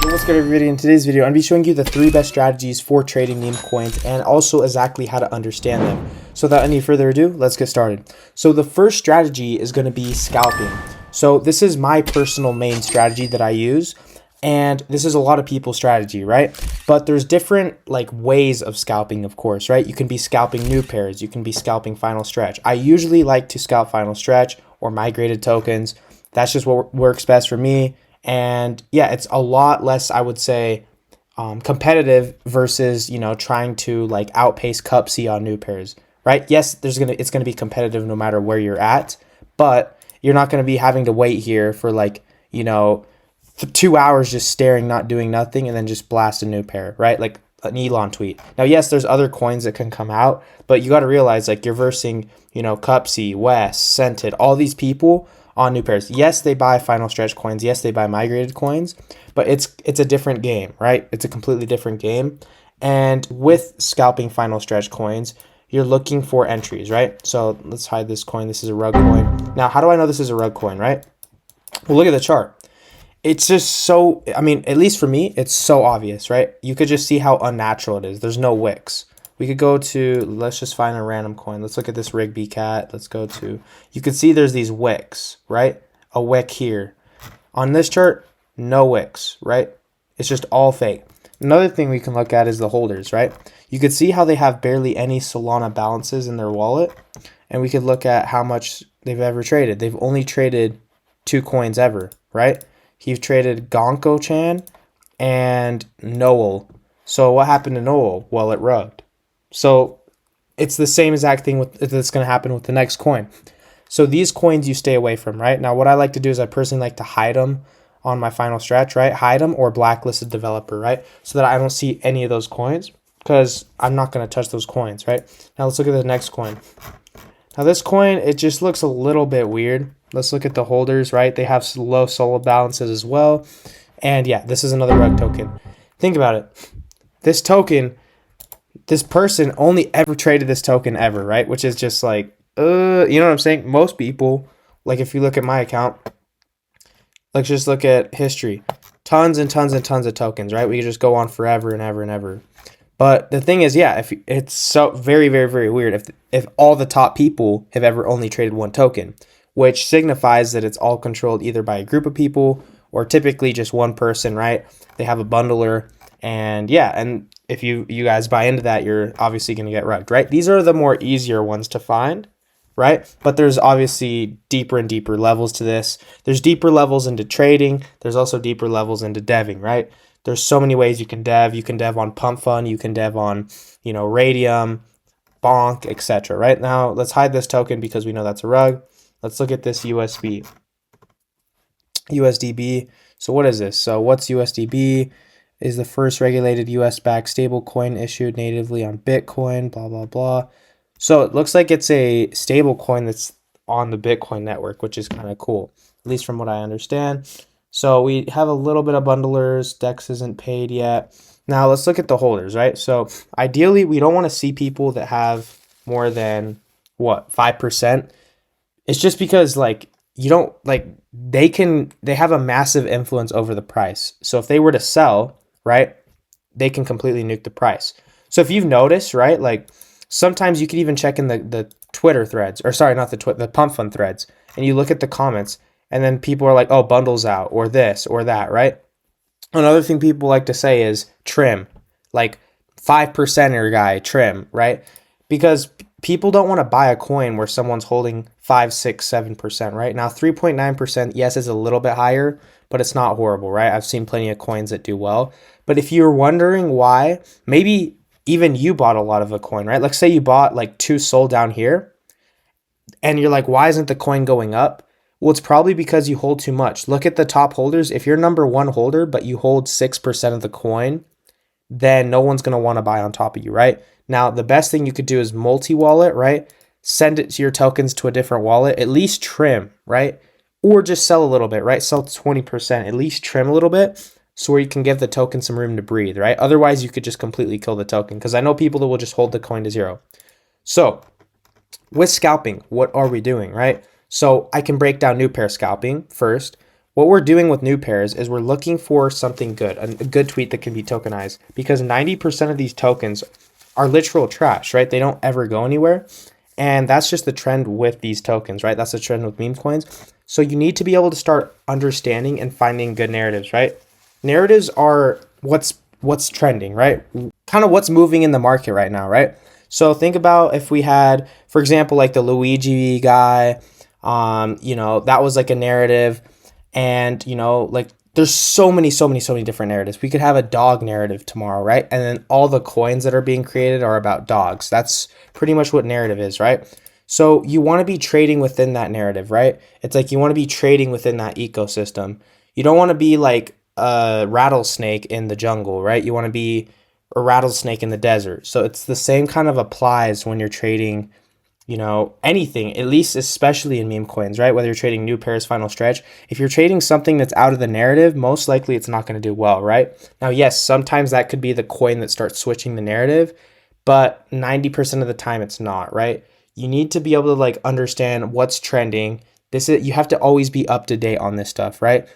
What's good, everybody? In today's video, I'm going to be showing you the 3 best strategies for trading meme coins and also exactly how to understand them. So without any further ado, let's get started. So the first strategy is going to be scalping. So this is my personal main strategy that I use, and this is a lot of people's strategy, right? But there's different ways of scalping, of course, right? You can be scalping new pairs, you can be scalping final stretch. I usually like to scalp final stretch or migrated tokens. That's just what works best for me. And yeah, it's a lot less, I would say, competitive versus, trying to outpace cup C on new pairs, right? Yes, it's gonna be competitive no matter where you're at, but you're not gonna be having to wait here for for 2 hours just staring, not doing nothing, and then just blast a new pair, right? Like an Elon tweet. Now, yes, there's other coins that can come out, but you got to realize you're versing, cup C, West, Scented, all these people on new pairs. Yes, they buy final stretch coins. Yes, they buy migrated coins, but it's a different game, right? It's a completely different game. And with scalping final stretch coins, you're looking for entries, right? So let's hide this coin. This is a rug coin. Now, how do I know this is a rug coin, right? Well, look at the chart. It's just so, at least for me, it's so obvious, right? You could just see how unnatural it is. There's no wicks. We could go to, let's just find a random coin. Let's look at this Rigby cat. Let's go to, you can see there's these wicks, right? A wick here. On this chart, no wicks, right? It's just all fake. Another thing we can look at is the holders, right? You could see how they have barely any Solana balances in their wallet. And we could look at how much they've ever traded. They've only traded 2 coins ever, right? He's traded Gonko-chan and Noel. So what happened to Noel? Well, it rugged. So it's the same exact thing that's going to happen with the next coin. So these coins you stay away from, right? Now, what I like to do is I personally like to hide them on my final stretch, right? Hide them or blacklisted developer, right? So that I don't see any of those coins because I'm not going to touch those coins, right? Now let's look at the next coin. Now this coin, it just looks a little bit weird. Let's look at the holders, right? They have low solo balances as well. And yeah, this is another rug token. Think about it. This token, this person only ever traded this token ever, right? Which is just you know what I'm saying? Most people, if you look at my account, let's just look at history. Tons and tons and tons of tokens, right? We could just go on forever and ever and ever. But the thing is, yeah, if it's so very, very, very weird if all the top people have ever only traded one token, which signifies that it's all controlled either by a group of people or typically just one person, right? They have a bundler, and yeah, and if you guys buy into that, you're obviously going to get rugged, right? These are the more easier ones to find, right? But there's obviously deeper and deeper levels to this. There's deeper levels into trading. There's also deeper levels into deving, right? There's so many ways you can dev. You can dev on Pump Fund. You can dev on, Radium, Bonk, etc. Right now, let's hide this token because we know that's a rug. Let's look at this USDB. So what is this? So what's USDB? Is the first regulated US-backed stablecoin issued natively on Bitcoin, blah, blah, blah. So it looks like it's a stablecoin that's on the Bitcoin network, which is kind of cool, at least from what I understand. So we have a little bit of bundlers. Dex isn't paid yet. Now let's look at the holders, right? So ideally, we don't want to see people that have more than, 5%? It's just because you don't they have a massive influence over the price. So if they were to sell, right, they can completely nuke the price. So if you've noticed, right, sometimes you could even check in the Twitter threads, or sorry, not the Pump Fund threads, and you look at the comments, and then people are like, oh, bundles out, or this, or that, right? Another thing people like to say is trim, 5%er guy, trim, right? Because people don't want to buy a coin where someone's holding 5, 6, 7%, right? Now, 3.9%, yes, is a little bit higher, but it's not horrible, right? I've seen plenty of coins that do well. But if you're wondering why, maybe even you bought a lot of a coin, right? Let's say you bought 2 sold down here, and you're like, why isn't the coin going up? Well, it's probably because you hold too much. Look at the top holders. If you're number 1 holder, but you hold 6% of the coin, then no one's going to want to buy on top of you, right? Now, the best thing you could do is multi-wallet, right? Send it to your tokens to a different wallet, at least trim, right? Or just sell a little bit, right? Sell 20%, at least trim a little bit so where you can give the token some room to breathe, right? Otherwise, you could just completely kill the token because I know people that will just hold the coin to 0. So with scalping, what are we doing, right? So I can break down new pair scalping first. What we're doing with new pairs is we're looking for something good, a good tweet that can be tokenized, because 90% of these tokens are literal trash, right? They don't ever go anywhere. And that's just the trend with these tokens, right? That's the trend with meme coins. So you need to be able to start understanding and finding good narratives, right? Narratives are what's trending, right? Kind of what's moving in the market right now, right? So think about if we had, for example, like the Luigi guy, that was like a narrative, and like there's so many different narratives. We could have a dog narrative tomorrow, right? And then all the coins that are being created are about dogs. That's pretty much what narrative is, right? So you want to be trading within that narrative, right? It's like you want to be trading within that ecosystem. You don't want to be like a rattlesnake in the jungle, right? You want to be a rattlesnake in the desert. So it's the same kind of applies when you're trading anything, at least especially in meme coins, right? Whether you're trading new pairs, final stretch, if you're trading something that's out of the narrative, most likely it's not going to do well, right? Now, yes, sometimes that could be the coin that starts switching the narrative, but 90% of the time it's not, right? You need to be able to like understand what's trending. You have to always be up to date on this stuff, right?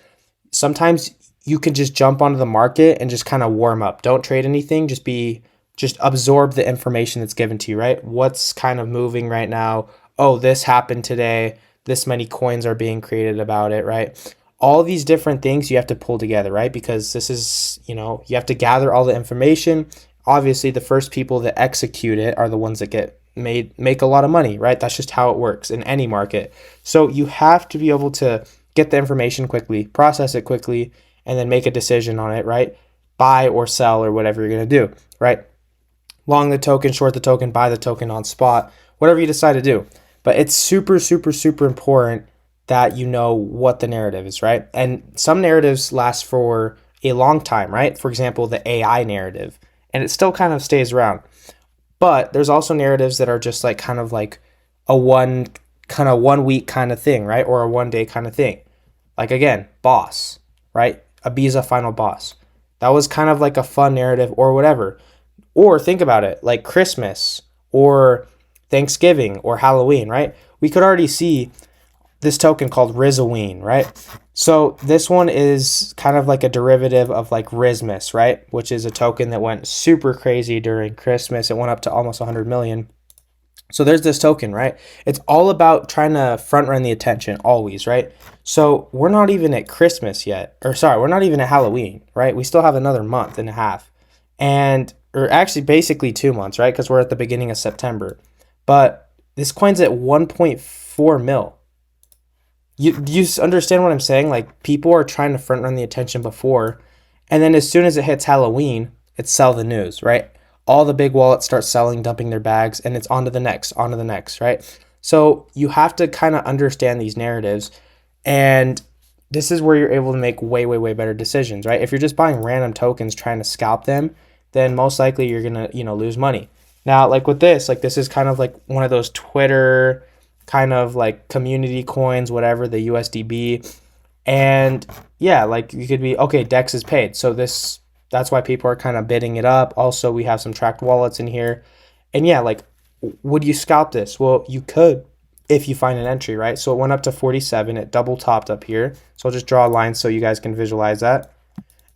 Sometimes you can just jump onto the market and just kind of warm up. Don't trade anything, just absorb the information that's given to you, right? What's kind of moving right now? Oh, this happened today. This many coins are being created about it, right? All these different things you have to pull together, right? Because this is, you have to gather all the information. Obviously, the first people that execute it are the ones that make a lot of money, right? That's just how it works in any market. So you have to be able to get the information quickly, process it quickly, and then make a decision on it, right? Buy or sell or whatever you're going to do, right? Long the token, short the token, buy the token on spot, whatever you decide to do. But it's super, super, super important that you know what the narrative is, right? And some narratives last for a long time, right? For example, the AI narrative, and it still kind of stays around. But there's also narratives that are just like kind of like a 1 week kind of thing, right? Or a 1 day kind of thing. Like again, boss, right? Ibiza final boss. That was kind of like a fun narrative or whatever. Or think about it, like Christmas or Thanksgiving or Halloween, right? We could already see this token called Rizaween, right? So this one is kind of like a derivative of like Rizmas, right? Which is a token that went super crazy during Christmas. It went up to almost 100 million. So there's this token, right? It's all about trying to front run the attention always, right? So we're not even at Christmas yet, we're not even at Halloween, right? We still have another month and a half. Or actually basically 2 months, right? Because we're at the beginning of September. But this coin's at 1.4 mil. Do you understand what I'm saying? Like people are trying to front run the attention before, and then as soon as it hits Halloween, it's sell the news, right? All the big wallets start selling, dumping their bags, and it's on to the next, right? So you have to kind of understand these narratives, and this is where you're able to make way, way, way better decisions, right? If you're just buying random tokens trying to scalp them, then most likely you're gonna, lose money. Now, like with this, like this is kind of like one of those Twitter kind of like community coins, whatever, the USDB. And yeah, like you could be, okay, DEX is paid. So that's why people are kind of bidding it up. Also, we have some tracked wallets in here. And yeah, like, would you scalp this? Well, you could if you find an entry, right? So it went up to 47. It double topped up here. So I'll just draw a line so you guys can visualize that.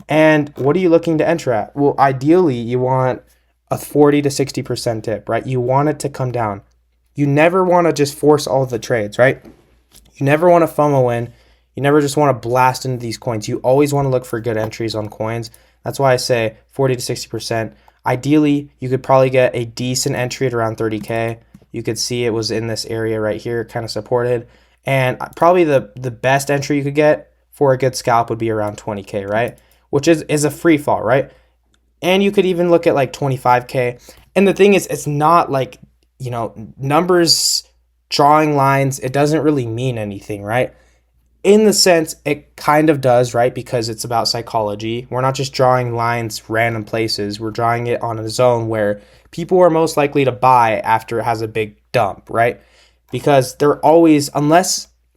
And what are you looking to enter at? Well, ideally, you want a 40 to 60% dip, right? You want it to come down. You never want to just force all the trades, right? You never want to FOMO in. You never just want to blast into these coins. You always want to look for good entries on coins. That's why I say 40 to 60%. Ideally, you could probably get a decent entry at around 30K. You could see it was in this area right here, kind of supported. And probably the best entry you could get for a good scalp would be around 20K, right? Which is a free fall, right? And you could even look at like 25K. And the thing is, it's not like, numbers, drawing lines, it doesn't really mean anything, right? In the sense, it kind of does, right? Because it's about psychology. We're not just drawing lines random places. We're drawing it on a zone where people are most likely to buy after it has a big dump, right? Because they're always,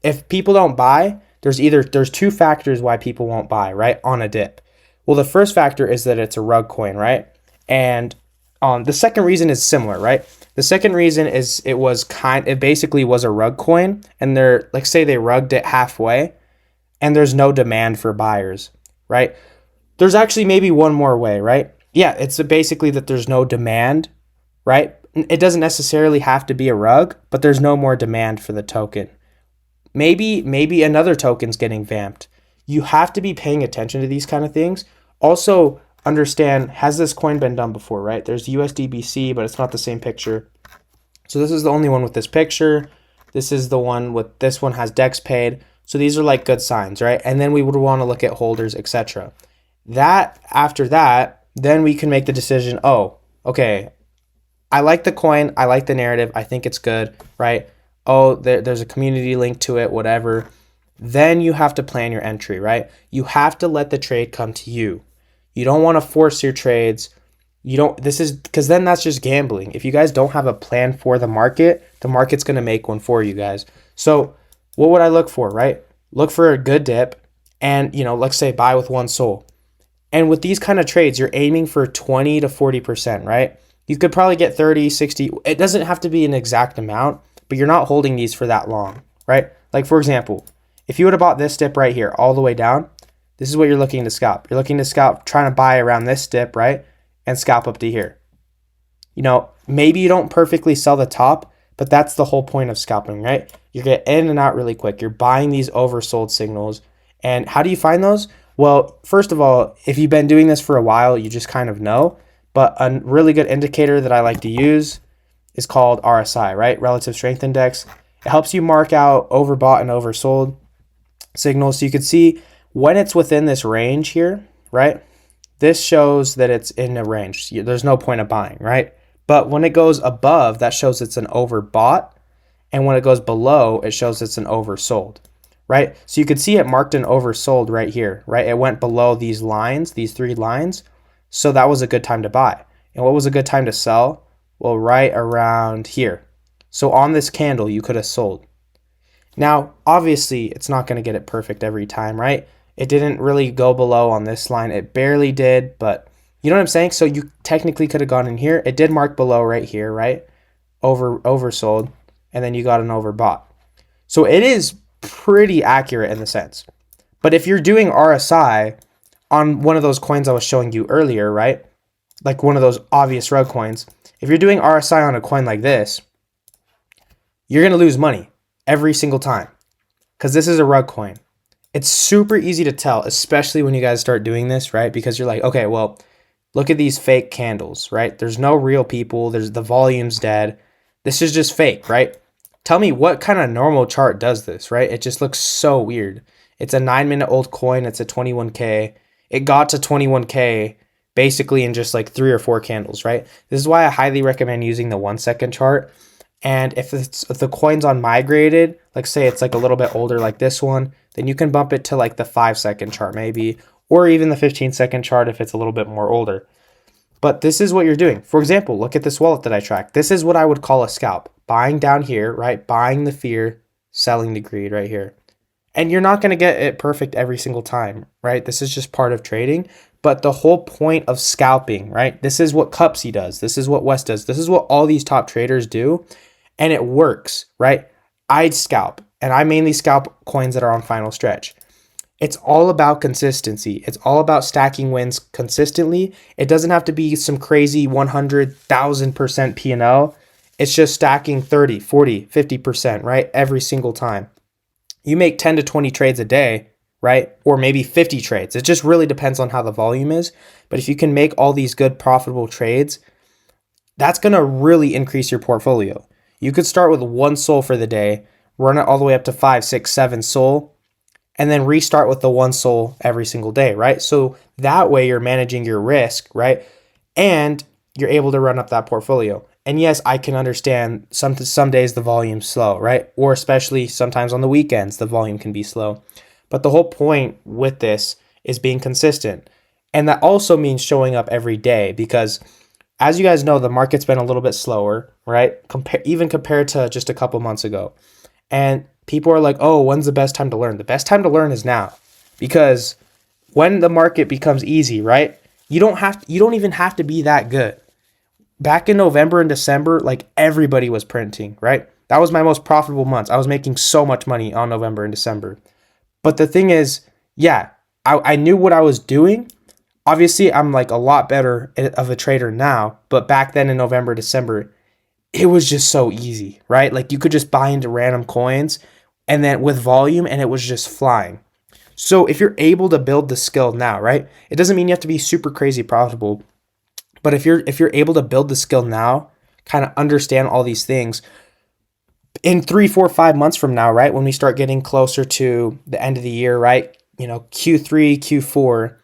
if people don't buy, there's two factors why people won't buy, right? On a dip. Well, the first factor is that it's a rug coin, right? And the second reason is similar, right? The second reason is it basically was a rug coin, and say they rugged it halfway, and there's no demand for buyers, right? There's actually maybe one more way, right? Yeah, it's basically that there's no demand, right? It doesn't necessarily have to be a rug, but there's no more demand for the token. Maybe another token's getting vamped. You have to be paying attention to these kind of things. Also, understand, has this coin been done before, right? There's USDBC, but it's not the same picture. So this is the only one with this picture. This is the one with, this one has DEX paid. So these are like good signs, right? And then we would want to look at holders, etc. After that, then we can make the decision, oh, okay, I like the coin, I like the narrative, I think it's good, right? Oh, there's a community link to it, whatever. Then you have to plan your entry, right? You have to let the trade come to you. You don't want to force your trades. Because then that's just gambling. If you guys don't have a plan for the market's going to make one for you guys. So what would I look for, right? Look for a good dip and, let's say buy with one soul. And with these kind of trades, you're aiming for 20 to 40%, right? You could probably get 30, 60. It doesn't have to be an exact amount, but you're not holding these for that long, right? Like for example, if you would have bought this dip right here all the way down, this is what you're looking to scalp. You're looking to scalp, trying to buy around this dip, right? And scalp up to here. Maybe you don't perfectly sell the top, but that's the whole point of scalping, right? You get in and out really quick. You're buying these oversold signals. And how do you find those? Well, first of all, if you've been doing this for a while, you just kind of know. But a really good indicator that I like to use is called RSI, right? Relative Strength Index. It helps you mark out overbought and oversold signals. So you can see when it's within this range here, right? This shows that it's in a range. There's no point of buying, right? But when it goes above, that shows it's an overbought. And when it goes below, it shows it's an oversold, right? So you could see it marked an oversold right here, right? It went below these lines, these 3 lines. So that was a good time to buy. And what was a good time to sell? Well, right around here. So on this candle, you could have sold. Now, obviously, it's not going to get it perfect every time, right? It didn't really go below on this line. It barely did, but you know what I'm saying? So you technically could have gone in here. It did mark below right here, right? Oversold, and then you got an overbought. So it is pretty accurate in the sense. But if you're doing RSI on one of those coins I was showing you earlier, right? Like one of those obvious rug coins. If you're doing RSI on a coin like this, you're going to lose money every single time because this is a rug coin. It's super easy to tell, especially when you guys start doing this, right? Because you're like, okay, well, look at these fake candles, right? There's no real people. The volume's dead. This is just fake, right? Tell me what kind of normal chart does this, right? It just looks so weird. It's a 9-minute old coin. It's a 21K. It got to 21K basically in just like 3 or 4 candles, right? This is why I highly recommend using the 1-second chart. And if the coin's on migrated, like say it's like a little bit older like this one, then you can bump it to like the 5-second chart maybe, or even the 15-second chart if it's a little bit more older. But this is what you're doing. For example, look at this wallet that I tracked. This is what I would call a scalp. Buying down here, right? Buying the fear, selling the greed right here. And you're not going to get it perfect every single time, right? This is just part of trading. But the whole point of scalping, right? This is what Cupsy does. This is what West does. This is what all these top traders do. And it works, right? I'd scalp, and I mainly scalp coins that are on final stretch. It's all about consistency. It's all about stacking wins consistently. It doesn't have to be some crazy 100,000% P&L. It's just stacking 30, 40, 50%, right? Every single time. You make 10 to 20 trades a day, right? Or maybe 50 trades. It just really depends on how the volume is. But if you can make all these good profitable trades, that's going to really increase your portfolio. You could start with 1 soul for the day, run it all the way up to 5, 6, 7 soul, and then restart with the 1 soul every single day, right? So that way you're managing your risk, right? And you're able to run up that portfolio. And yes, I can understand some days the volume's slow, right? Or especially sometimes on the weekends, the volume can be slow. But the whole point with this is being consistent. And that also means showing up every day because as you guys know, the market's been a little bit slower, right? Even compared to just a couple months ago. And people are like, oh, when's the best time to learn? The best time to learn is now. Because when the market becomes easy, right? You don't even have to be that good. Back in November and December, like everybody was printing, right? That was my most profitable months. I was making so much money on November and December. But the thing is, yeah, I knew what I was doing. Obviously, I'm like a lot better of a trader now, but back then in November, December, it was just so easy, right? Like you could just buy into random coins and then with volume and it was just flying. So if you're able to build the skill now, right? It doesn't mean you have to be super crazy profitable, but if you're able to build the skill now, kind of understand all these things, in 3, 4, 5 months from now, right? When we start getting closer to the end of the year, right? Q3, Q4,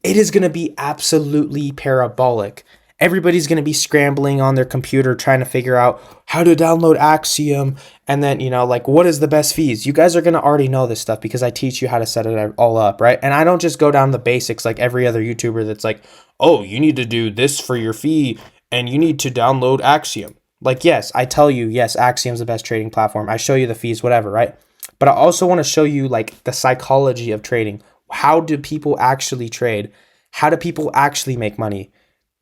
it is going to be absolutely parabolic. Everybody's going to be scrambling on their computer trying to figure out how to download Axiom and then, like what is the best fees? You guys are going to already know this stuff because I teach you how to set it all up, right? And I don't just go down the basics like every other YouTuber that's like, "Oh, you need to do this for your fee and you need to download Axiom." Like, yes, I tell you, yes, Axiom's the best trading platform. I show you the fees, whatever, right? But I also want to show you like the psychology of trading. How do people actually trade? How do people actually make money?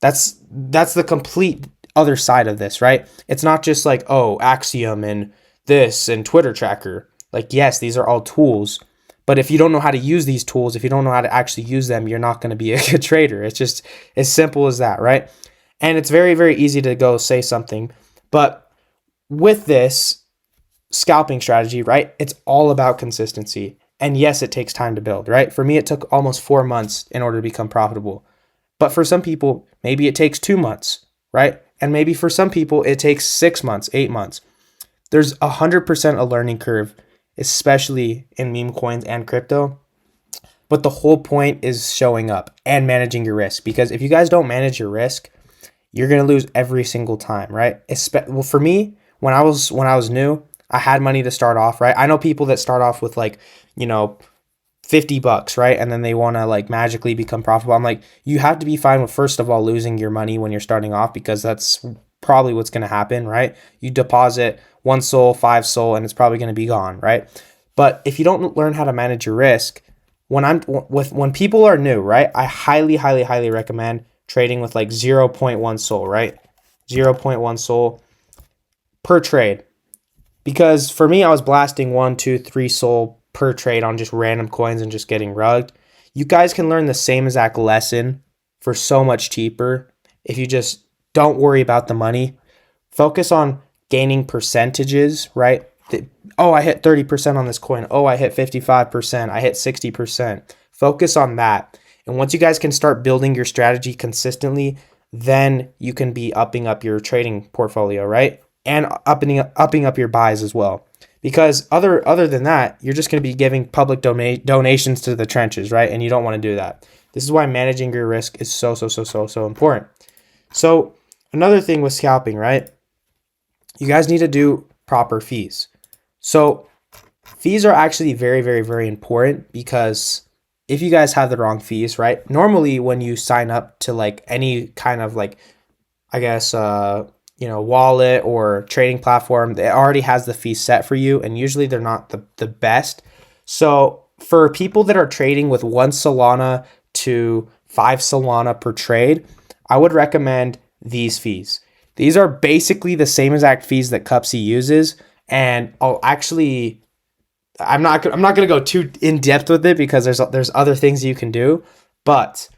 That's the complete other side of this, right? It's not just like, oh, Axiom and this and Twitter tracker. Like, yes, these are all tools, but if you don't know how to use these tools, if you don't know how to actually use them, you're not going to be a good trader. It's just as simple as that, right? And it's very, very easy to go say something, but with this scalping strategy, right? It's all about consistency. And yes, it takes time to build, right? For me, it took almost 4 months in order to become profitable. But for some people, maybe it takes 2 months, right? And maybe for some people, it takes 6 months, 8 months. There's 100% a learning curve, especially in meme coins and crypto. But the whole point is showing up and managing your risk. Because if you guys don't manage your risk, you're going to lose every single time, right? Well, for me, when I was new, I had money to start off, right? I know people that start off with like, $50, right? And then they want to like magically become profitable. I'm like, you have to be fine with, first of all, losing your money when you're starting off, because that's probably what's going to happen, right? You deposit 1 SOL, 5 SOL, and it's probably going to be gone, right? But if you don't learn how to manage your risk, when people are new, right? I highly, highly, highly recommend trading with like 0.1 SOL, right? 0.1 SOL per trade. Because for me, I was blasting 1, 2, 3 SOL per trade on just random coins and just getting rugged. You guys can learn the same exact lesson for so much cheaper if you just don't worry about the money. Focus on gaining percentages, right? Oh, I hit 30% on this coin. Oh, I hit 55%. I hit 60%. Focus on that. And once you guys can start building your strategy consistently, then you can be upping up your trading portfolio, right? And upping up your buys as well. Because other than that, you're just going to be giving public donations to the trenches, right? And you don't want to do that. This is why managing your risk is so important. So another thing with scalping, right? You guys need to do proper fees. So fees are actually very, very, very important, because if you guys have the wrong fees, right? Normally when you sign up to like any kind of like, I guess, wallet or trading platform, it already has the fee set for you, and usually they're not the best. So for people that are trading with 1 Solana to 5 Solana per trade, I would recommend these fees. These are basically the same exact fees that Cupsy uses, and I'm not going to go too in depth with it because there's other things you can do, but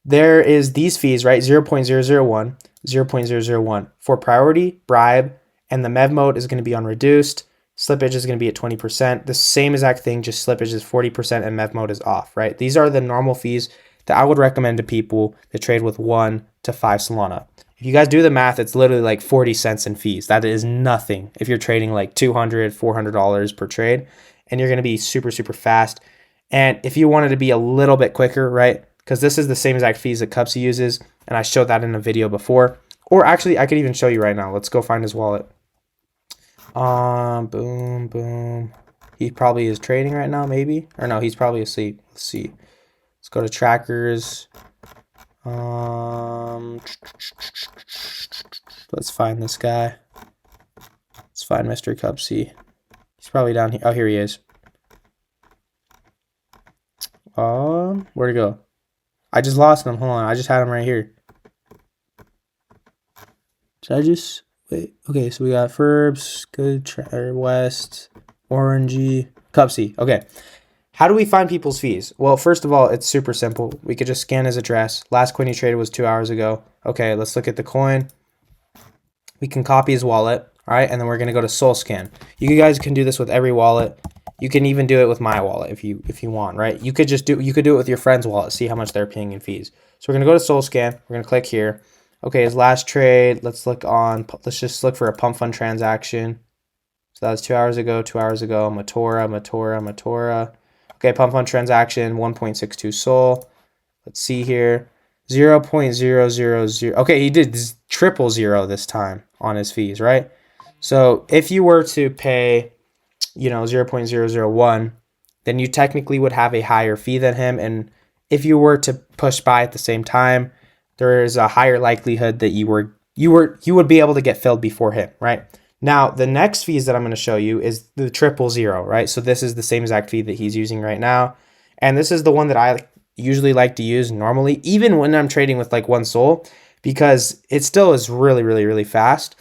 there is these fees, right? 0.001, 0.001 for priority, bribe, and the Mev mode is going to be on reduced. Slippage is going to be at 20%. The same exact thing, just slippage is 40% and Mev mode is off, right? These are the normal fees that I would recommend to people that trade with 1 to 5 Solana. If you guys do the math, it's literally like 40 cents in fees. That is nothing if you're trading like $200, $400 per trade, and you're going to be super fast. And if you wanted to be a little bit quicker, right? Because this is the same exact fees that Cupsy uses, and I showed that in a video before. Or actually, I could even show you right now. Let's go find his wallet. Boom. He probably is trading right now, maybe. Or no, he's probably asleep. Let's see. Let's go to trackers. Let's find this guy. Let's find Mr. Cupsy. He's probably down here. Oh, here he is. Where'd he go? I just lost him. Hold on. I just had him right here. Did I just wait? Okay, so we got Ferbs, Good West, Orangey, Cupsy. Okay. How do we find people's fees? Well, first of all, it's super simple. We could just scan his address. Last coin he traded was 2 hours ago. Okay, let's look at the coin. We can copy his wallet, all right? And then we're gonna go to Soul Scan. You guys can do this with every wallet. You can even do it with my wallet if you want, right? You could do it with your friend's wallet, see how much they're paying in fees. So we're gonna go to Soul Scan. We're gonna click here. Okay, his last trade. Let's just look for a pump fund transaction. So that was 2 hours ago. 2 hours ago. Matora. Okay, pump fund transaction 1.62 Sol. Let's see here. 0.000. Okay, he did triple zero this time on his fees, right? So if you were to pay, 0.001, then you technically would have a higher fee than him. And if you were to push by at the same time, there is a higher likelihood that you would be able to get filled before him, right? Now, the next fees that I'm going to show you is the 000, right? So this is the same exact fee that he's using right now. And this is the one that I usually like to use normally, even when I'm trading with like one Sol, because it still is really, really, really fast.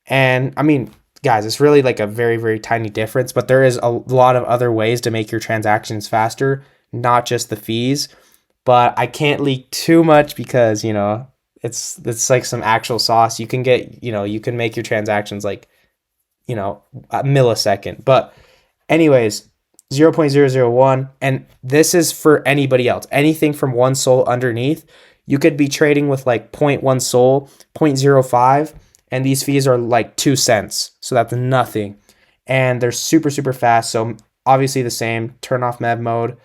And I mean, guys, it's really like a very, very tiny difference, but there is a lot of other ways to make your transactions faster, not just the fees. But I can't leak too much because, it's like some actual sauce. You can get, you can make your transactions like, a millisecond. But anyways, 0.001, and this is for anybody else. Anything from one Sol underneath, you could be trading with like 0.1 Sol, 0.05, and these fees are like 2 cents. So that's nothing. And they're super, super fast. So obviously the same, turn off Mev mode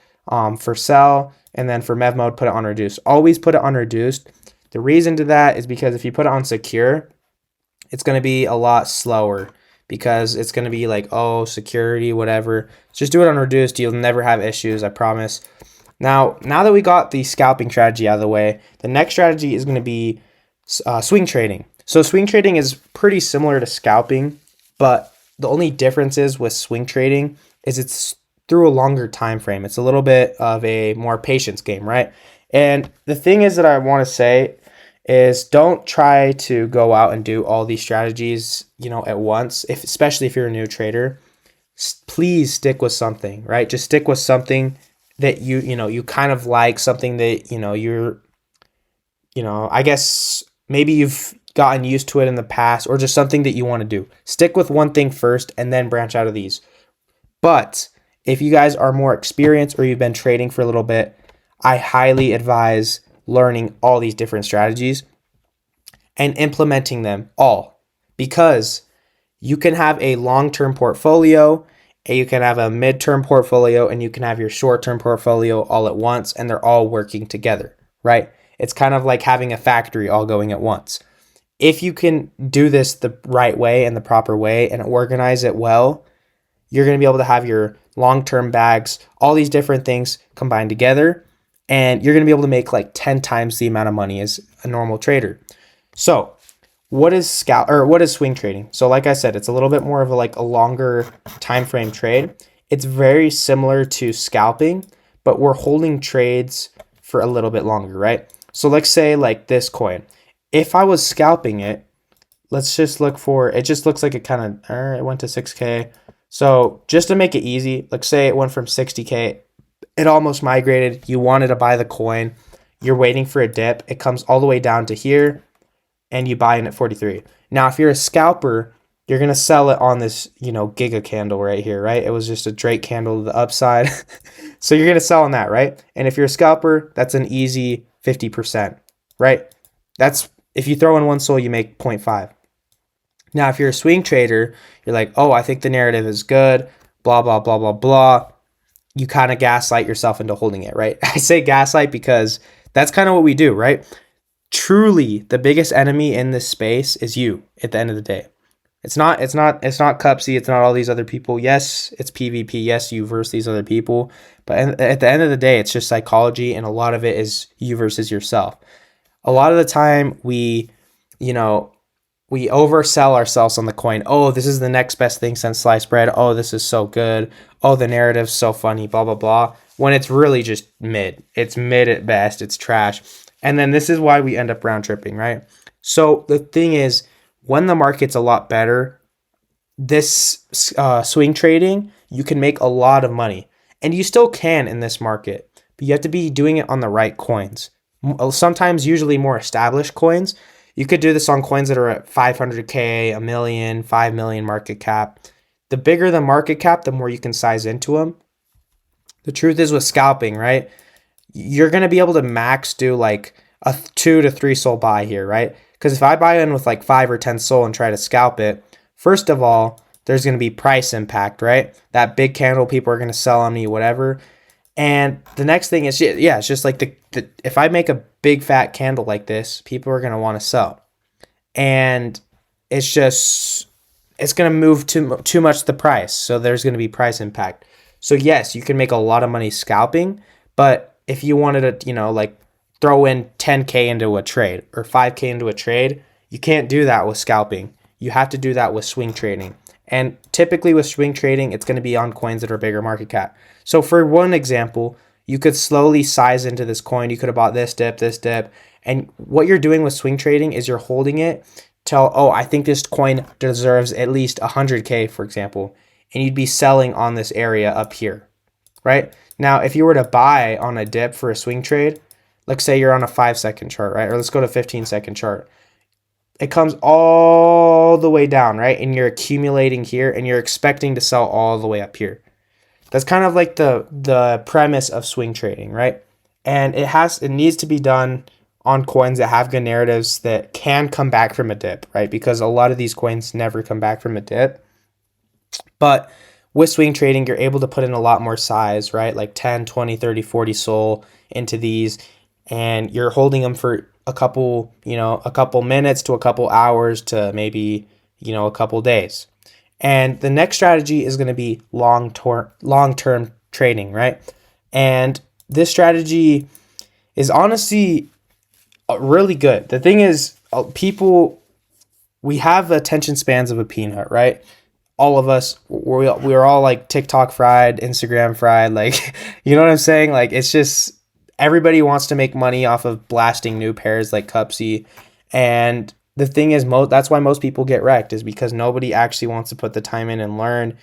for sell, and then for Mev mode, put it on reduced. Always put it on reduced. The reason to that is because if you put it on secure, it's going to be a lot slower, because it's going to be like, oh, security, whatever. Just do it on reduced. You'll never have issues, I promise. Now that we got the scalping strategy out of the way, the next strategy is going to be swing trading. So swing trading is pretty similar to scalping, but the only difference is with swing trading is it's through a longer time frame. It's a little bit of a more patience game, right? And the thing is that I want to say is don't try to go out and do all these strategies, at once. Especially if you're a new trader, please stick with something, right? Just stick with something that you kind of like, something that, I guess maybe you've gotten used to it in the past, or just something that you want to do. Stick with one thing first and then branch out of these. But if you guys are more experienced or you've been trading for a little bit, I highly advise learning all these different strategies and implementing them all, because you can have a long-term portfolio, and you can have a mid-term portfolio, and you can have your short-term portfolio all at once, and they're all working together, right? It's kind of like having a factory all going at once. If you can do this the right way and the proper way and organize it well, you're going to be able to have your long-term bags, all these different things combined together, and you're going to be able to make like 10 times the amount of money as a normal trader. So what is swing trading? So like I said, it's a little bit more of a longer time frame trade. It's very similar to scalping, but we're holding trades for a little bit longer, right? So let's say like this coin. If I was scalping it, let's just look for, it just looks like it kind of, it went to 6K. So just to make it easy, let's say it went from 60K, it almost migrated. You wanted to buy the coin. You're waiting for a dip. It comes all the way down to here, and you buy in at 43. Now, if you're a scalper, you're going to sell it on this, giga candle right here, right? It was just a Drake candle to the upside. So you're going to sell on that, right? And if you're a scalper, that's an easy 50%, right? That's, if you throw in one Sol, you make 0.5. Now, if you're a swing trader, you're like, oh, I think the narrative is good, blah, blah, blah, blah, blah. You kind of gaslight yourself into holding it, right? I say gaslight because that's kind of what we do, right? Truly, the biggest enemy in this space is you at the end of the day. It's not Cupsy, it's not all these other people. Yes, it's PvP. Yes, you versus these other people. But at the end of the day, it's just psychology, and a lot of it is you versus yourself. A lot of the time we oversell ourselves on the coin. Oh, this is the next best thing since sliced bread. Oh, this is so good. Oh, the narrative's so funny, blah, blah, blah. When it's really just mid. It's mid at best. It's trash. And then this is why we end up round tripping, right? So the thing is, when the market's a lot better, this swing trading, you can make a lot of money. And you still can in this market, but you have to be doing it on the right coins. Sometimes, usually more established coins. You could do this on coins that are at 500K, a million, 5 million market cap. The bigger the market cap, the more you can size into them. The truth is with scalping, right? You're going to be able to max do like a 2 to 3 SOL buy here, right? Because if I buy in with like 5 or 10 SOL and try to scalp it, first of all, there's going to be price impact, right? That big candle, people are going to sell on me, whatever. And the next thing is, yeah, it's just like if I make a big fat candle like this, people are going to want to sell. And it's going to move too much the price. So there's going to be price impact. So yes, you can make a lot of money scalping, but if you wanted to, like throw in 10K into a trade or 5K into a trade, you can't do that with scalping. You have to do that with swing trading. And typically with swing trading, it's going to be on coins that are bigger market cap. So for one example, you could slowly size into this coin. You could have bought this dip. And what you're doing with swing trading is you're holding it till, I think this coin deserves at least 100K, for example. And you'd be selling on this area up here, right? Now, if you were to buy on a dip for a swing trade, let's say you're on a 5-second chart, right? Or let's go to 15-second chart. It comes all the way down, right? And you're accumulating here and you're expecting to sell all the way up here. That's kind of like the premise of swing trading, right? And it needs to be done on coins that have good narratives that can come back from a dip, right? Because a lot of these coins never come back from a dip. But with swing trading, you're able to put in a lot more size, right? Like 10, 20, 30, 40 SOL into these, and you're holding them for a couple minutes to a couple hours to maybe, a couple days. And the next strategy is going to be long-term trading, right? And this strategy is honestly really good. The thing is, we have attention spans of a peanut, right? All of us, we're all like TikTok fried, Instagram fried, like, you know what I'm saying? Like, it's just, everybody wants to make money off of blasting new pairs like Cupsy. And the thing is, that's why most people get wrecked, is because nobody actually wants to put the time in and learn.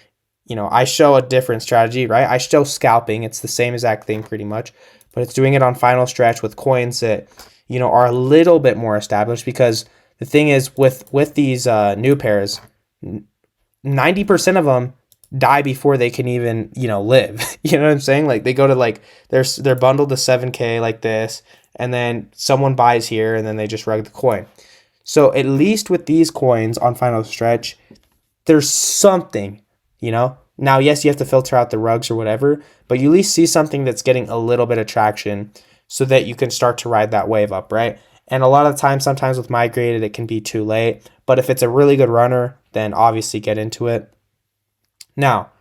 I show a different strategy, right? I show scalping. It's the same exact thing pretty much, but it's doing it on final stretch with coins that, are a little bit more established. Because the thing is with these new pairs, 90% of them die before they can even, live. You know what I'm saying? Like, they go to like, they're bundled to 7K like this, and then someone buys here and then they just rug the coin. So at least with these coins on final stretch, there's something, Now, yes, you have to filter out the rugs or whatever, but you at least see something that's getting a little bit of traction so that you can start to ride that wave up, right? And a lot of times, sometimes with migrated, it can be too late. But if it's a really good runner, then obviously get into it. Now,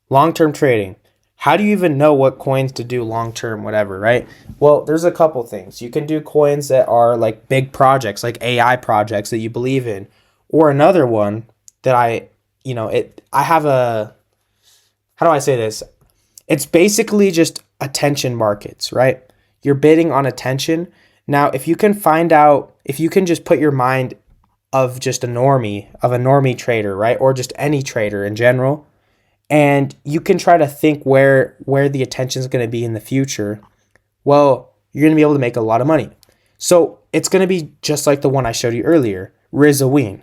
long-term trading. How do you even know what coins to do long-term, whatever, right? Well, there's a couple things. You can do coins that are like big projects, like AI projects that you believe in. Or another one that I have how do I say this? It's basically just attention markets, right? You're bidding on attention. Now, if you can just put your mind of just a normie trader, right? Or just any trader in general, and you can try to think where the attention is going to be in the future, well, you're going to be able to make a lot of money. So it's going to be just like the one I showed you earlier, Rizaween.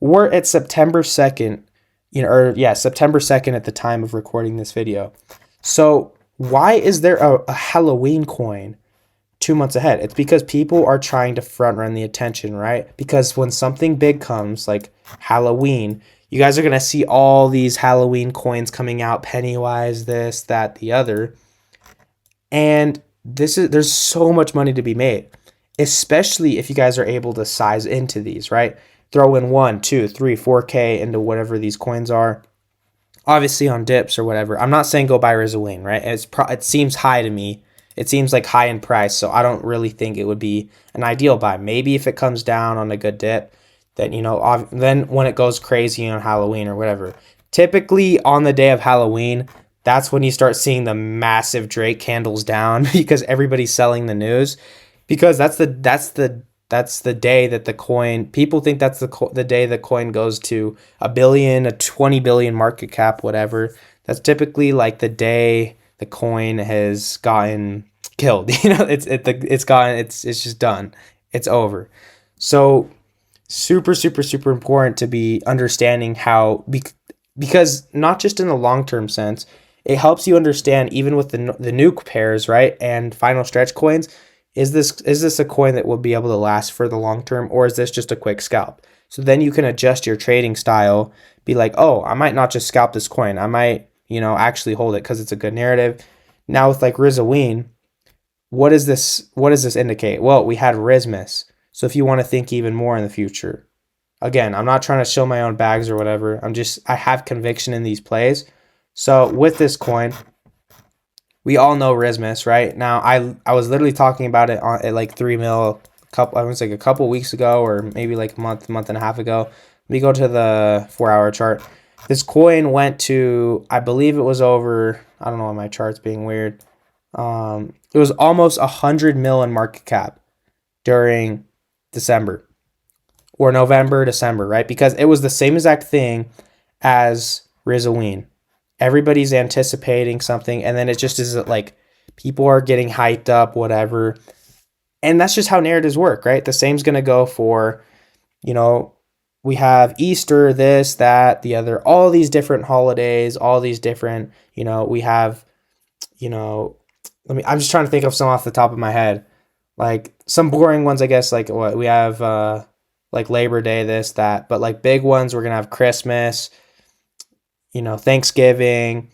We're at September 2nd, September 2nd at the time of recording this video. So why is there a Halloween coin 2 months ahead? It's because people are trying to front run the attention, right? Because when something big comes, like Halloween, you guys are going to see all these Halloween coins coming out, Pennywise, this, that, the other. And there's so much money to be made, especially if you guys are able to size into these, right? Throw in 1, 2, 3, 4K into whatever these coins are. Obviously on dips or whatever. I'm not saying go buy Rizaween, right? It seems high to me. It seems like high in price, so I don't really think it would be an ideal buy. Maybe if it comes down on a good dip, then, then when it goes crazy on Halloween or whatever. Typically on the day of Halloween, that's when you start seeing the massive Drake candles down because everybody's selling the news. Because that's the day that the coin, people think that's the day the coin goes to $1 billion, a 20 billion market cap, whatever. That's typically like the day the coin has gotten killed. It's just done. It's over. So super, super, super important to be understanding how, because not just in the long term sense, it helps you understand even with the nuke pairs, right, and final stretch coins. Is this a coin that will be able to last for the long term, or is this just a quick scalp? So then you can adjust your trading style. Be like, oh, I might not just scalp this coin. I might, actually hold it because it's a good narrative. Now with like Rizaween, what is this? What does this indicate? Well, we had Rismus. So if you want to think even more in the future, again, I'm not trying to show my own bags or whatever. I have conviction in these plays. So with this coin, we all know Rismus, right? Now I was literally talking about it at like 3 mil a couple weeks ago, or maybe like a month and a half ago. Let me go to the 4-hour chart. This coin went to, I believe it was over, I don't know why my chart's being weird. It was almost 100 mil in market cap during December or November, December, right? Because it was the same exact thing as Rizaween. Everybody's anticipating something, and then it just is like people are getting hyped up, whatever. And that's just how narratives work, right? The same's going to go for, we have Easter, this, that, the other, all these different holidays, all these different, we have, I'm just trying to think of some off the top of my head. Like some boring ones, I guess, like what we have, like Labor Day, this, that, but like big ones, we're going to have Christmas, Thanksgiving,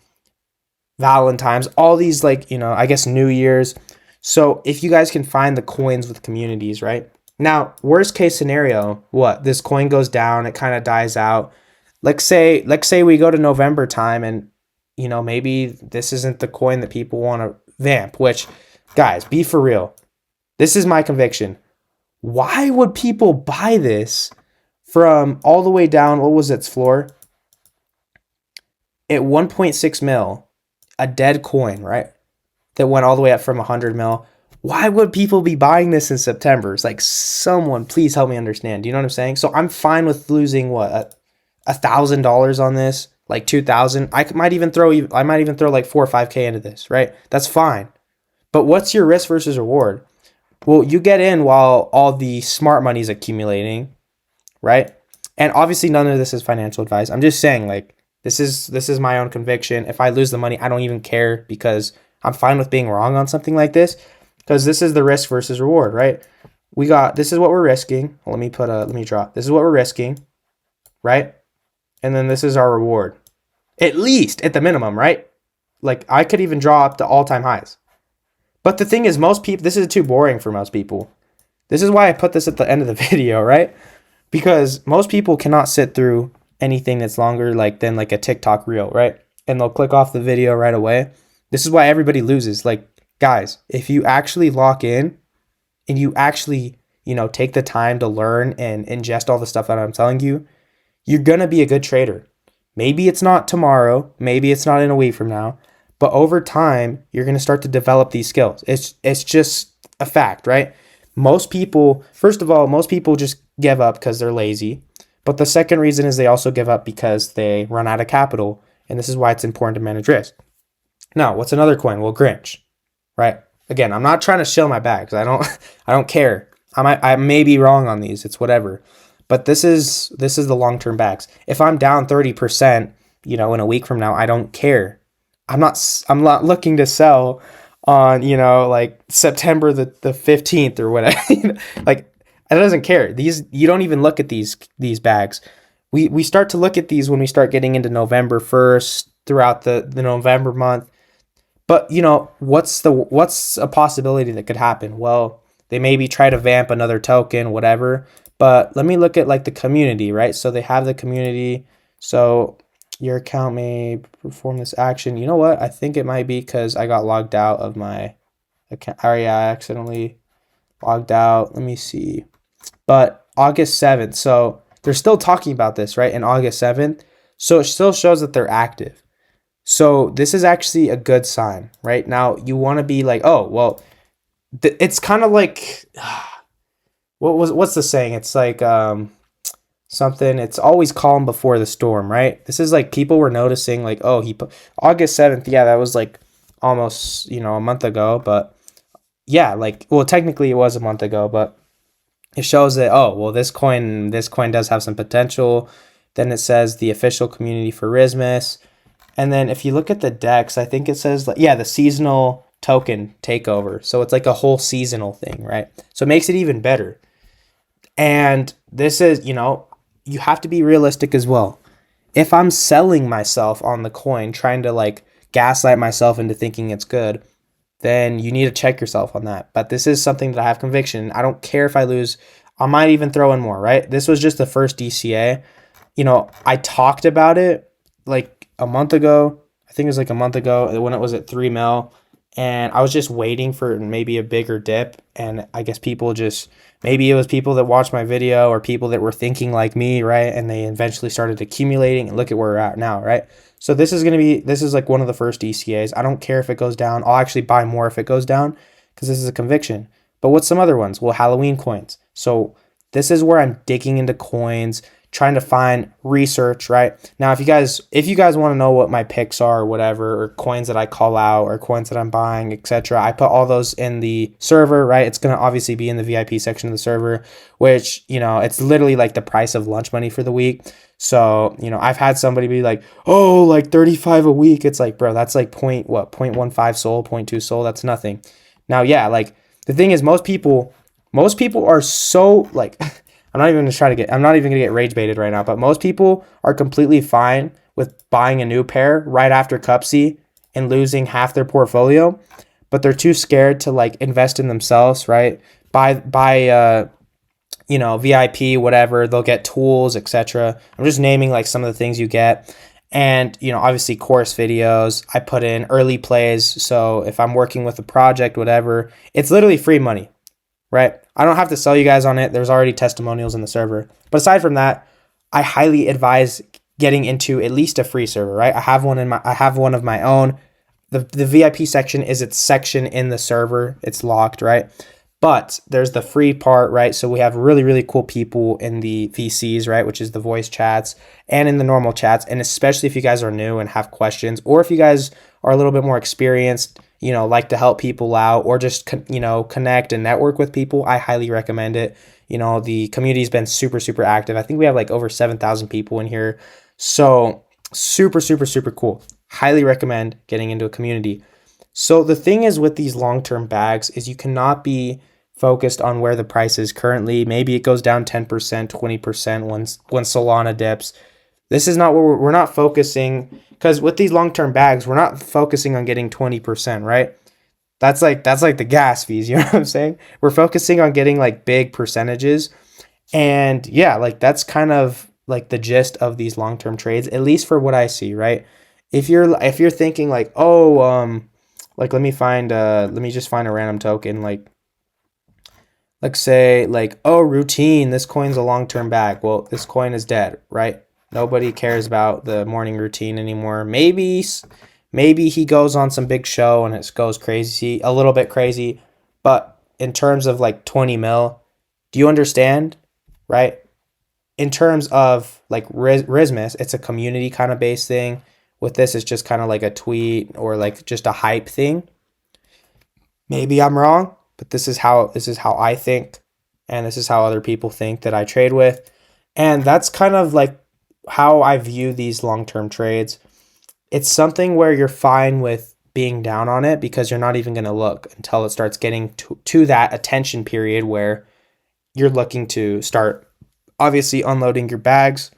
Valentine's, all these like, I guess New Year's. So if you guys can find the coins with communities, right? Now, worst case scenario, what? This coin goes down, it kind of dies out. Let's say we go to November time and, maybe this isn't the coin that people want to vamp, which, guys, be for real. This is my conviction. Why would people buy this from all the way down? What was its floor? At 1.6 mil, a dead coin, right? That went all the way up from 100 mil. Why would people be buying this in September? It's like, someone please help me understand. Do you know what I'm saying? So I'm fine with losing what, $1,000 on this, like 2,000. I might even throw like 4 or 5K into this, right? That's fine. But what's your risk versus reward? Well, you get in while all the smart money is accumulating, right? And obviously none of this is financial advice. I'm just saying, like, this is my own conviction. If I lose the money, I don't even care, because I'm fine with being wrong on something like this, because this is the risk versus reward, right? This is what we're risking. Well, let me draw. This is what we're risking, right? And then this is our reward. At least at the minimum, right? Like I could even draw up the all-time highs. But the thing is, most people, this is too boring for most people. This is why I put this at the end of the video, right? Because most people cannot sit through anything that's longer than a TikTok reel, right? And they'll click off the video right away. This is why everybody loses. Like, guys, if you actually lock in and you actually, take the time to learn and ingest all the stuff that I'm telling you, you're going to be a good trader. Maybe it's not tomorrow, maybe it's not in a week from now, but over time, you're going to start to develop these skills. It's just a fact, right? First of all, most people just give up because they're lazy. But the second reason is they also give up because they run out of capital. And this is why it's important to manage risk. Now, what's another coin? Well, Grinch, right? Again, I'm not trying to shill my bag because I don't care. I may be wrong on these. It's whatever. But this is the long-term bags. If I'm down 30%, in a week from now, I don't care. I'm not looking to sell on, like September the 15th or whatever. Like, it doesn't care. You don't even look at these bags. We start to look at these when we start getting into November 1st, throughout the November month. But, what's a possibility that could happen? Well, they maybe try to vamp another token, whatever. But let me look at like the community, right? So they have the community. So your account may perform this action. You know what? I think it might be because I got logged out of my account. I accidentally logged out. Let me see. But August 7th. So they're still talking about this, right? In August 7th. So it still shows that they're active. So this is actually a good sign, right? Now you want to be like, oh, well, it's kind of like, what's the saying? It's like something, it's always calm before the storm, right? This is like people were noticing like, oh, August 7th. Yeah, that was like almost, a month ago, but yeah, like, well, technically it was a month ago, but it shows that, oh, well, this coin does have some potential. Then it says the official community for Rismus. And then if you look at the DEX, I think it says, like, yeah, the seasonal token takeover. So it's like a whole seasonal thing, right? So it makes it even better. And this is, you have to be realistic as well. If I'm selling myself on the coin, trying to like gaslight myself into thinking it's good, then you need to check yourself on that. But this is something that I have conviction. I don't care if I lose. I might even throw in more, right? This was just the first DCA. I talked about it like a month ago. I think it was like a month ago when it was at 3 mil. And I was just waiting for maybe a bigger dip. And I guess maybe it was people that watched my video or people that were thinking like me, right? And they eventually started accumulating, and look at where we're at now, right? So this is like one of the first DCAs. I don't care if it goes down. I'll actually buy more if it goes down because this is a conviction. But what's some other ones? Well, Halloween coins. So this is where I'm digging into coins, trying to find research, right? Now, if you guys want to know what my picks are or whatever, or coins that I call out or coins that I'm buying, etc., I put all those in the server, right? It's going to obviously be in the VIP section of the server, which, it's literally like the price of lunch money for the week. So, I've had somebody be like, oh, like 35 a week. It's like, bro, that's like 0.15 SOL, 0.2 SOL. That's nothing. Now, yeah, like the thing is most people are so like, I'm not even gonna get rage baited right now, but most people are completely fine with buying a new pair right after Cupsy and losing half their portfolio, but they're too scared to like invest in themselves, right? Buy VIP, whatever, they'll get tools, etc. I'm just naming like some of the things you get. And, obviously course videos, I put in early plays. So if I'm working with a project, whatever, it's literally free money, right? I don't have to sell you guys on it. There's already testimonials in the server. But aside from that, I highly advise getting into at least a free server, right? I have one of my own. The VIP section is its section in the server. It's locked, right? But there's the free part, right? So we have really, really cool people in the VCs, right? Which is the voice chats and in the normal chats. And especially if you guys are new and have questions, or if you guys are a little bit more experienced, like to help people out, or just, connect and network with people, I highly recommend it. The community's been super, super active. I think we have like over 7,000 people in here. So super, super, super cool. Highly recommend getting into a community. So the thing is with these long-term bags is you cannot be focused on where the price is currently. Maybe it goes down 10%, 20% when Solana dips. This is not what we're not focusing, because with these long-term bags, we're not focusing on getting 20%, right? That's like the gas fees, you know what I'm saying? We're focusing on getting like big percentages. And yeah, like that's kind of like the gist of these long-term trades, at least for what I see, right? If you're thinking like, oh, like let me just find a random token, like let's say like, oh, routine, this coin's a long-term bag. Well, this coin is dead, right? Nobody cares about the morning routine anymore. Maybe he goes on some big show and it goes crazy, a little bit crazy, but in terms of like 20 mil, do you understand, right? In terms of like Rismus, it's a community kind of based thing. With this, it's just kind of like a tweet or like just a hype thing. Maybe I'm wrong, but this is how I think, and this is how other people think that I trade with. And that's kind of like how I view these long-term trades. It's something where you're fine with being down on it because you're not even going to look until it starts getting to that attention period where you're looking to start obviously unloading your bags.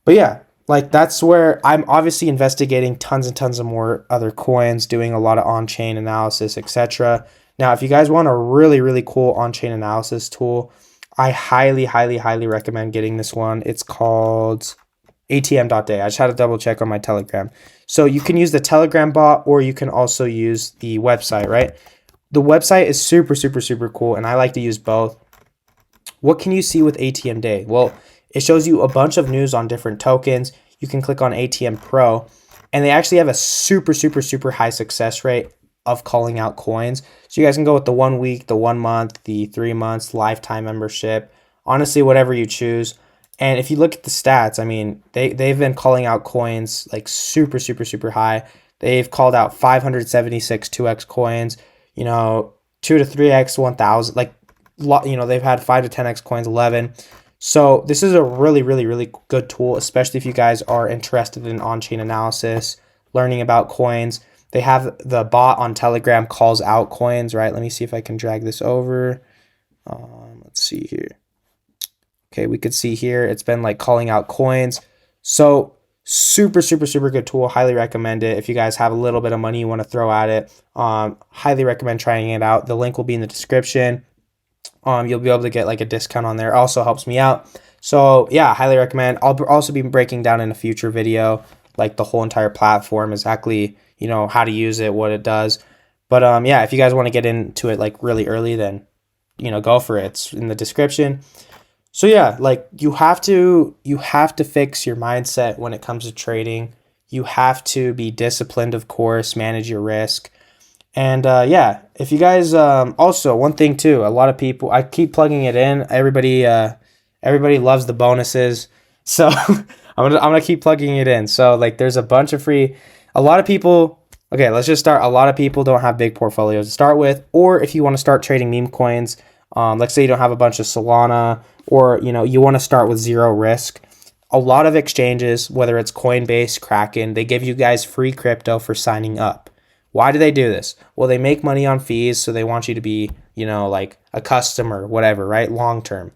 But yeah, like that's where I'm obviously investigating tons and tons of more other coins, doing a lot of on-chain analysis, etc. Now, if you guys want a really, really cool on-chain analysis tool, I highly, highly, highly recommend getting this one. It's called ATM.day. I just had to double check on my Telegram. So you can use the Telegram bot, or you can also use the website, right? The website is super, super, super cool, and I like to use both. What can you see with ATM Day? Well, it shows you a bunch of news on different tokens. You can click on ATM Pro, and they actually have a super, super, super high success rate of calling out coins. So you guys can go with the 1 week, the 1 month, the 3 months, lifetime membership, honestly, whatever you choose. And if you look at the stats, I mean, they've been calling out coins like super, super, super high. They've called out 576 2x coins, 2 to 3x 1000, they've had 5 to 10x coins 11. So this is a really, really, really good tool, especially if you guys are interested in on-chain analysis, learning about coins. They have the bot on Telegram calls out coins, right? Let me see if I can drag this over. Let's see here. Okay, we could see here it's been like calling out coins. So super, super, super good tool. Highly recommend it. If you guys have a little bit of money you want to throw at it, highly recommend trying it out. The link will be in the description. You'll be able to get like a discount on there. Also helps me out. So yeah, highly recommend. I'll also be breaking down in a future video like the whole entire platform, exactly, how to use it, what it does. But yeah, if you guys want to get into it like really early, then go for it. It's in the description. So yeah, like you have to fix your mindset when it comes to trading. You have to be disciplined, of course, manage your risk. And yeah, if you guys also one thing too, a lot of people, I keep plugging it in. Everybody loves the bonuses. So I'm gonna keep plugging it in. So like there's a bunch of free, a lot of people, okay, let's just start. A lot of people don't have big portfolios to start with, or if you want to start trading meme coins, let's say you don't have a bunch of Solana, or you want to start with zero risk. A lot of exchanges, whether it's Coinbase, Kraken, they give you guys free crypto for signing up. Why do they do this? Well, they make money on fees, so they want you to be, like a customer, whatever, right? Long term.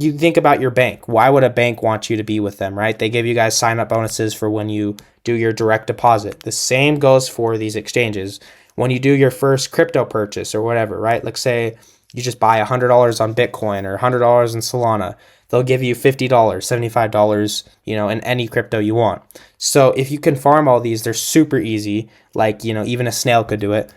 You think about your bank. Why would a bank want you to be with them, right? They give you guys sign up bonuses for when you do your direct deposit. The same goes for these exchanges. When you do your first crypto purchase or whatever, right? Let's say you just buy $100 on Bitcoin or $100 in Solana. They'll give you $50, $75, in any crypto you want. So if you can farm all these, they're super easy. Like, even a snail could do it.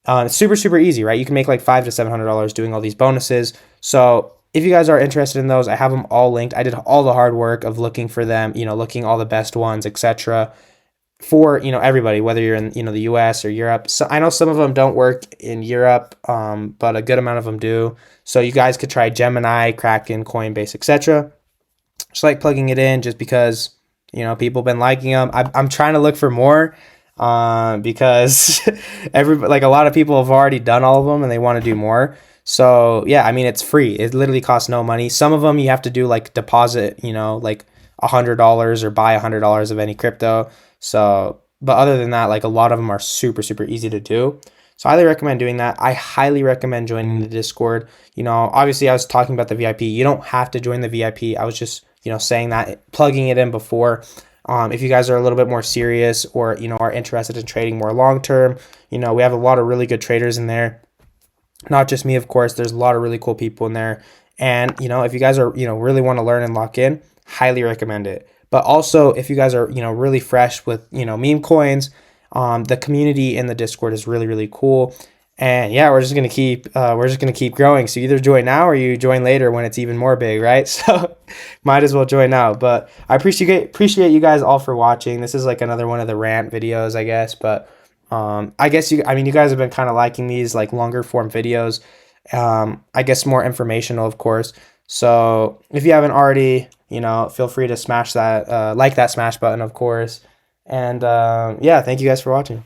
It's super, super easy, right? You can make like $500 to $700 doing all these bonuses. So if you guys are interested in those, I have them all linked. I did all the hard work of looking for them, looking all the best ones, etc. For, everybody, whether you're in, the US or Europe. So I know some of them don't work in Europe, but a good amount of them do. So you guys could try Gemini, Kraken, Coinbase, etc. Just like plugging it in just because, people have been liking them. I'm trying to look for more because a lot of people have already done all of them and they want to do more. So yeah, I mean, it's free. It literally costs no money. Some of them you have to do like deposit, like $100 or buy $100 of any crypto. So, but other than that, like a lot of them are super, super easy to do. So I highly recommend doing that. I highly recommend joining the Discord. Obviously I was talking about the VIP. You don't have to join the VIP. I was just, saying that, plugging it in before. If you guys are a little bit more serious or, are interested in trading more long-term, we have a lot of really good traders in there. Not just me, of course. There's a lot of really cool people in there. And, if you guys are, really want to learn and lock in, highly recommend it. But also, if you guys are, really fresh with, meme coins, the community in the Discord is really, really cool. And yeah, we're just gonna keep growing. So either join now or you join later when it's even more big, right? So might as well join now. But I appreciate you guys all for watching. This is like another one of the rant videos, I guess. But I guess you guys have been kind of liking these like longer form videos. I guess more informational, of course. So if you haven't already, feel free to smash that, like that smash button, of course. And yeah, thank you guys for watching.